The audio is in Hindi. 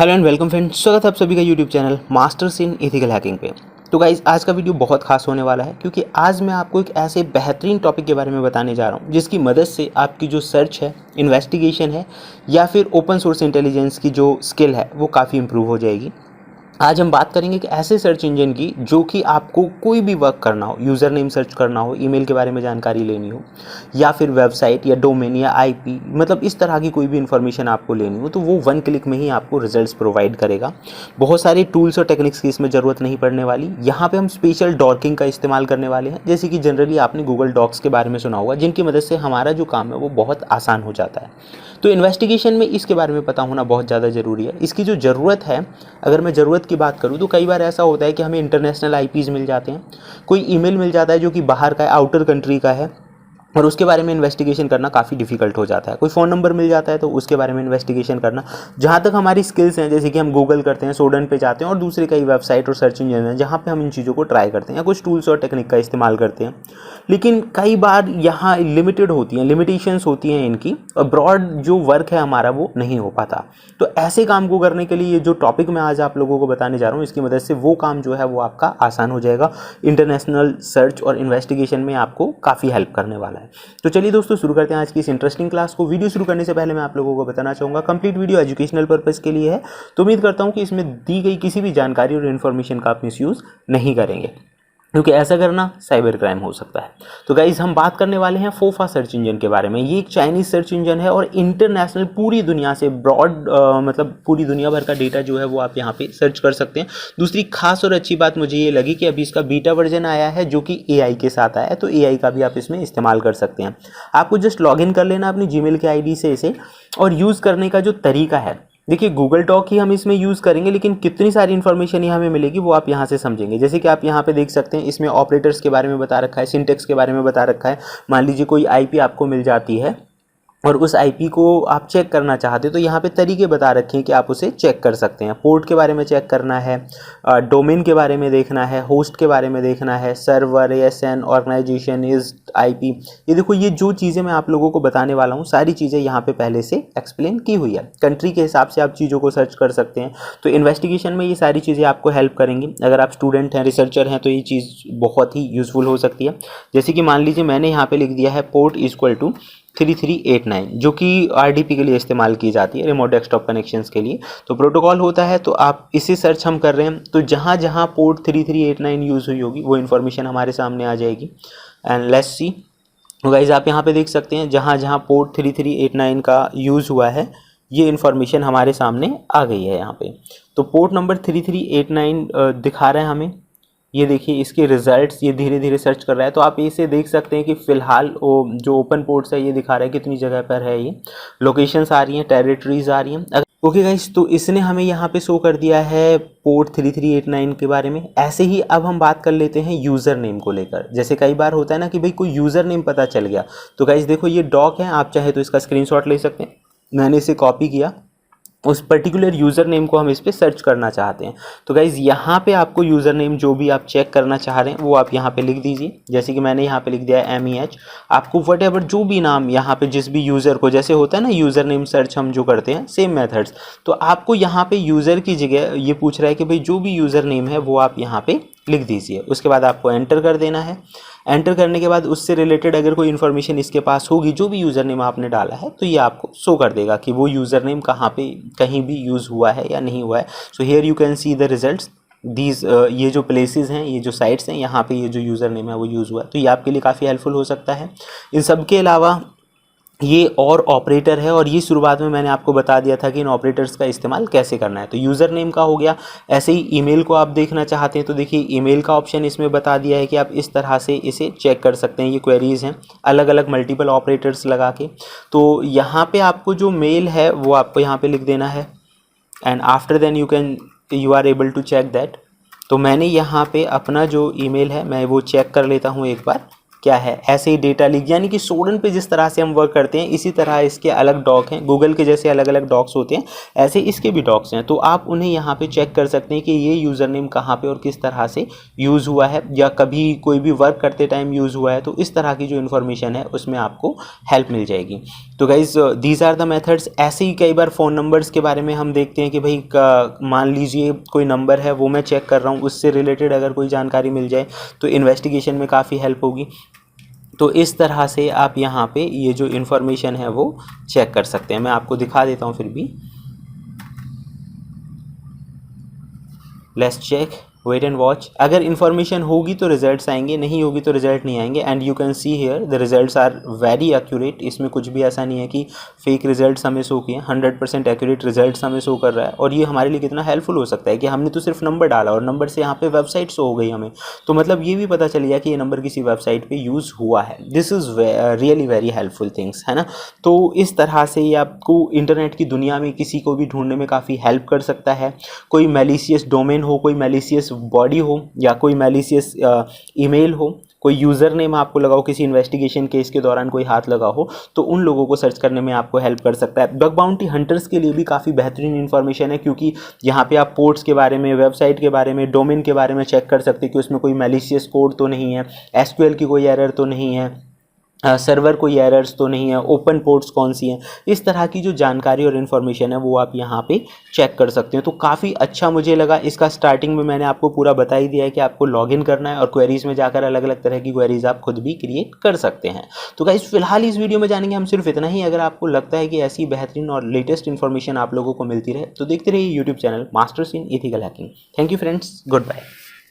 हेलो एंड वेलकम फ्रेंड्स, स्वागत है आप सभी का YouTube channel masters in ethical hacking पे। तो गाइज आज का वीडियो बहुत खास होने वाला है क्योंकि आज मैं आपको एक ऐसे बेहतरीन टॉपिक के बारे में बताने जा रहा हूँ जिसकी मदद से आपकी जो सर्च है, इन्वेस्टिगेशन है या फिर ओपन सोर्स इंटेलिजेंस की जो स्किल है वो काफ़ी इंप्रूव हो जाएगी। आज हम बात करेंगे कि ऐसे सर्च इंजन की जो कि आपको कोई भी वर्क करना हो, यूज़र नेम सर्च करना हो, ईमेल के बारे में जानकारी लेनी हो या फिर वेबसाइट या डोमेन या आईपी, मतलब इस तरह की कोई भी इन्फॉर्मेशन आपको लेनी हो तो वो वन क्लिक में ही आपको रिजल्ट्स प्रोवाइड करेगा। बहुत सारे टूल्स और टेक्निक्स की इसमें ज़रूरत नहीं पड़ने वाली। यहाँ पे हम स्पेशल डॉकिंग का इस्तेमाल करने वाले हैं, जैसे कि जनरली आपने गूगल डॉक्स के बारे में सुना होगा, जिनकी मदद से हमारा जो काम है वो बहुत आसान हो जाता है। तो इन्वेस्टिगेशन में इसके बारे में पता होना बहुत ज़्यादा ज़रूरी है। इसकी जो ज़रूरत है, अगर मैं ज़रूरत की बात करूँ तो कई बार ऐसा होता है कि हमें इंटरनेशनल आईपीज़ मिल जाते हैं, कोई ईमेल मिल जाता है जो कि बाहर का है, आउटर कंट्री का है, और उसके बारे में इन्वेस्टिगेशन करना काफ़ी डिफिकल्ट हो जाता है। कोई फ़ोन नंबर मिल जाता है तो उसके बारे में इन्वेस्टिगेशन करना, जहाँ तक हमारी स्किल्स हैं, जैसे कि हम गूगल करते हैं, सोडन पे जाते हैं और दूसरे कई वेबसाइट और सर्च इंजन हैं जहाँ पे हम इन चीज़ों को ट्राई करते हैं या कुछ टूल्स और टेक्निक का इस्तेमाल करते हैं। लेकिन कई बार यहाँ लिमिटेड होती हैं, लिमिटेशंस होती हैं इनकी, और ब्रॉड जो वर्क है हमारा वो नहीं हो पाता। तो ऐसे काम को करने के लिए ये जो टॉपिक मैं आज आप लोगों को बताने जा रहा हूँ, इसकी मदद से वो काम जो है वो आपका आसान हो जाएगा। इंटरनेशनल सर्च और इन्वेस्टिगेशन में आपको काफ़ी हेल्प करने वाला है। तो चलिए दोस्तों, शुरू करते हैं आज की इस इंटरेस्टिंग क्लास को। वीडियो शुरू करने से पहले मैं आप लोगों को बताना चाहूँगा, कंप्लीट वीडियो एजुकेशनल पर्पस के लिए है, तो उम्मीद करता हूँ कि इसमें दी गई किसी भी जानकारी और इन्फॉर्मेशन का आप मिसयूज़ नहीं करेंगे, क्योंकि ऐसा करना साइबर क्राइम हो सकता है। तो गाइज हम बात करने वाले हैं फोफा सर्च इंजन के बारे में। ये एक चाइनीज़ सर्च इंजन है और इंटरनेशनल पूरी दुनिया से ब्रॉड मतलब पूरी दुनिया भर का डेटा जो है वो आप यहाँ पे सर्च कर सकते हैं। दूसरी खास और अच्छी बात मुझे ये लगी कि अभी इसका बीटा वर्जन आया है जो कि एआई के साथ आया है, तो एआई का भी आप इसमें इस्तेमाल कर सकते हैं। आपको जस्ट लॉगिन कर लेना अपनी जीमेल के आईडी से इसे, और यूज़ करने का जो तरीका है, देखिए गूगल डॉक ही हम इसमें यूज़ करेंगे, लेकिन कितनी सारी इन्फॉर्मेशन यहाँ हमें मिलेगी वो आप यहाँ से समझेंगे। जैसे कि आप यहाँ पे देख सकते हैं, इसमें ऑपरेटर्स के बारे में बता रखा है, सिंटेक्स के बारे में बता रखा है। मान लीजिए कोई आईपी आपको मिल जाती है और उस आईपी को आप चेक करना चाहते हो तो यहाँ पे तरीके बता रखे हैं कि आप उसे चेक कर सकते हैं। पोर्ट के बारे में चेक करना है, डोमेन के बारे में देखना है, होस्ट के बारे में देखना है, server, ASN, organization, is IP. ये देखो, ये जो चीज़ें मैं आप लोगों को बताने वाला हूँ सारी चीज़ें यहाँ पे पहले से एक्सप्लेन की हुई है। कंट्री के हिसाब से आप चीज़ों को सर्च कर सकते हैं। तो इन्वेस्टिगेशन में ये सारी चीज़ें आपको हेल्प करेंगी। अगर आप स्टूडेंट हैं, रिसर्चर हैं, तो ये चीज़ बहुत ही यूज़फुल हो सकती है। जैसे कि मान लीजिए मैंने यहाँ पे लिख दिया है पोर्ट इक्वल टू 3389, जो कि आरडीपी के लिए इस्तेमाल की जाती है, रिमोट डेस्कटॉप कनेक्शंस के लिए। तो प्रोटोकॉल होता है, तो आप इसे सर्च हम कर रहे हैं, तो जहाँ जहाँ पोर्ट 3389 यूज़ हुई होगी वो इन्फॉर्मेशन हमारे सामने आ जाएगी। एंड लेट्स सी, तो गाइज आप यहाँ पे देख सकते हैं जहाँ जहाँ पोर्ट 3389 का यूज़ हुआ है ये इन्फॉर्मेशन हमारे सामने आ गई है यहाँ पे। तो पोर्ट नंबर 3389 दिखा रहा है हमें। ये देखिए इसके रिजल्ट्स, ये धीरे धीरे सर्च कर रहा है। तो आप इसे देख सकते हैं कि फ़िलहाल जो ओपन पोर्ट्स है ये दिखा रहा है कितनी जगह पर है, ये लोकेशंस आ रही हैं, टेरिटरीज आ रही हैं। ओके गाइस, तो इसने हमें यहाँ पे शो कर दिया है पोर्ट 3389 के बारे में। ऐसे ही अब हम बात कर लेते हैं यूज़र नेम को लेकर। जैसे कई बार होता है ना कि भाई कोई यूज़र नेम पता चल गया, तो गाइस देखो ये डॉक है, आप चाहे तो इसका स्क्रीनशॉट ले सकते हैं। मैंने इसे कॉपी किया, उस पर्टिकुलर यूज़र नेम को हम इस पर सर्च करना चाहते हैं। तो गाइज़ यहाँ पे आपको यूज़र नेम जो भी आप चेक करना चाह रहे हैं वो आप यहाँ पे लिख दीजिए। जैसे कि मैंने यहाँ पे लिख दिया है MEH। आपको वट जो भी नाम यहाँ पे जिस भी यूज़र को, जैसे होता है ना यूज़र नेम सर्च हम जो करते हैं सेम मेथड्स, तो आपको यहाँ पे यूज़र की जगह ये पूछ रहा है कि भाई जो भी यूज़र नेम है वो आप यहाँ पे लिख दीजिए। उसके बाद आपको एंटर कर देना है। एंटर करने के बाद उससे रिलेटेड अगर कोई इन्फॉर्मेशन इसके पास होगी, जो भी यूज़र नेम आपने डाला है, तो ये आपको शो कर देगा कि वो यूज़र नेम कहाँ पे कहीं भी यूज़ हुआ है या नहीं हुआ है। So here you can see the results these. ये जो प्लेसेस हैं, ये जो साइट्स हैं, यहाँ पे ये जो यूज़र नेम है वो यूज़ हुआ है, तो ये आपके लिए काफ़ी हेल्पफुल हो सकता है। इन सब के अलावा ये और ऑपरेटर है, और ये शुरुआत में मैंने आपको बता दिया था कि इन ऑपरेटर्स का इस्तेमाल कैसे करना है। तो यूज़र नेम का हो गया। ऐसे ही ईमेल को आप देखना चाहते हैं तो देखिए ईमेल का ऑप्शन इसमें बता दिया है कि आप इस तरह से इसे चेक कर सकते हैं। ये क्वेरीज़ हैं अलग अलग मल्टीपल ऑपरेटर्स लगा के। तो यहाँ पे आपको जो मेल है वो आपको यहाँ पे लिख देना है, and after then you are able to check that. तो मैंने यहाँ पे अपना जो ईमेल है मैं वो चेक कर लेता हूँ एक बार। क्या है, ऐसे ही डेटा लीक, यानी कि सोडन पे जिस तरह से हम वर्क करते हैं इसी तरह इसके अलग डॉक हैं। गूगल के जैसे अलग अलग डॉक्स होते हैं, ऐसे इसके भी डॉक्स हैं। तो आप उन्हें यहाँ पे चेक कर सकते हैं कि ये यूज़र नेम कहाँ पे और किस तरह से यूज़ हुआ है, या कभी कोई भी वर्क करते टाइम यूज़ हुआ है। तो इस तरह की जो इन्फॉर्मेशन है उसमें आपको हेल्प मिल जाएगी। तो guys these are the methods. ऐसे ही कई बार फ़ोन नंबर्स के बारे में हम देखते हैं कि भाई मान लीजिए कोई नंबर है वो मैं चेक कर रहा हूँ, उससे रिलेटेड अगर कोई जानकारी मिल जाए तो इन्वेस्टिगेशन में काफ़ी हेल्प होगी। तो इस तरह से आप यहाँ पे ये जो इन्फॉर्मेशन है वो चेक कर सकते हैं। मैं आपको दिखा देता हूँ फिर भी। Let's check, wait and watch. अगर इन्फॉर्मेशन होगी तो रिजल्ट्स आएंगे, नहीं होगी तो रिजल्ट नहीं आएंगे। And you can see here the results are very accurate. इसमें कुछ भी ऐसा नहीं है कि फेक रिजल्ट्स हमें शो किए, 100% एक्यूरेट रिजल्ट्स हमें शो कर रहा है। और ये हमारे लिए कितना हेल्पफुल हो सकता है कि हमने तो सिर्फ नंबर डाला और नंबर से यहाँ पे वेबसाइट शो हो गई हमें, तो मतलब ये भी पता चल गया कि ये नंबर किसी वेबसाइट पर यूज़ हुआ है। This is really very helpful things, है ना। तो इस तरह से ये आपको इंटरनेट की दुनिया में किसी को भी ढूंढने में काफ़ी हेल्प कर सकता है। कोई मैलिशियस डोमेन हो, कोई मैलिशियस बॉडी हो, या कोई मैलिशियस ईमेल हो, कोई यूज़र नेम आपको लगा हो, किसी इन्वेस्टिगेशन केस के दौरान कोई हाथ लगा हो, तो उन लोगों को सर्च करने में आपको हेल्प कर सकता है। बग बाउंटी हंटर्स के लिए भी काफ़ी बेहतरीन इन्फॉर्मेशन है, क्योंकि यहाँ पे आप पोर्ट्स के बारे में, वेबसाइट के बारे में, डोमेन के बारे में चेक कर सकते हैं कि उसमें कोई मैलिशियस कोड तो नहीं है, एसक्यूएल की कोई एरर तो नहीं है, सर्वर कोई एरर्स तो नहीं है, ओपन पोर्ट्स कौन सी हैं। इस तरह की जो जानकारी और इन्फॉर्मेशन है वो आप यहाँ पे चेक कर सकते हैं। तो काफ़ी अच्छा मुझे लगा इसका। स्टार्टिंग में मैंने आपको पूरा बता ही दिया है कि आपको लॉगिन करना है और क्वेरीज में जाकर अलग अलग तरह की क्वेरीज आप खुद भी क्रिएट कर सकते हैं। तो गाइस फिलहाल इस वीडियो में जानेंगे हम सिर्फ इतना ही। अगर आपको लगता है कि ऐसी बेहतरीन और लेटेस्ट इन्फॉर्मेशन आप लोगों को मिलती रहे तो देखते रहिए YouTube channel masters in ethical hacking. Thank you friends, good bye.